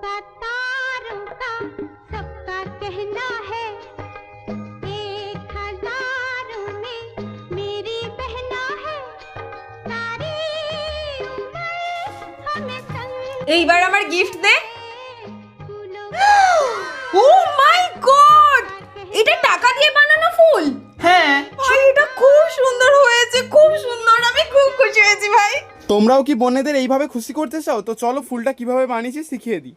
का तारों का सबका कहना है, 1000 में मेरी बहना है, सारी उम्र हमें संग এইবার আমার গিফট দে। फूलों ও মাই গড, এটা টাকা দিয়ে বানানো ফুল। হ্যাঁ, ভাই এটা খুব সুন্দর হয়েছে, খুব সুন্দর, আমি খুব খুশি হয়েছি ভাই। তোমরাও কি বোনেদের এইভাবে খুশি করতে চাও? তো চলো ফুলটা কিভাবে বানিয়েছি শিখিয়ে দিই।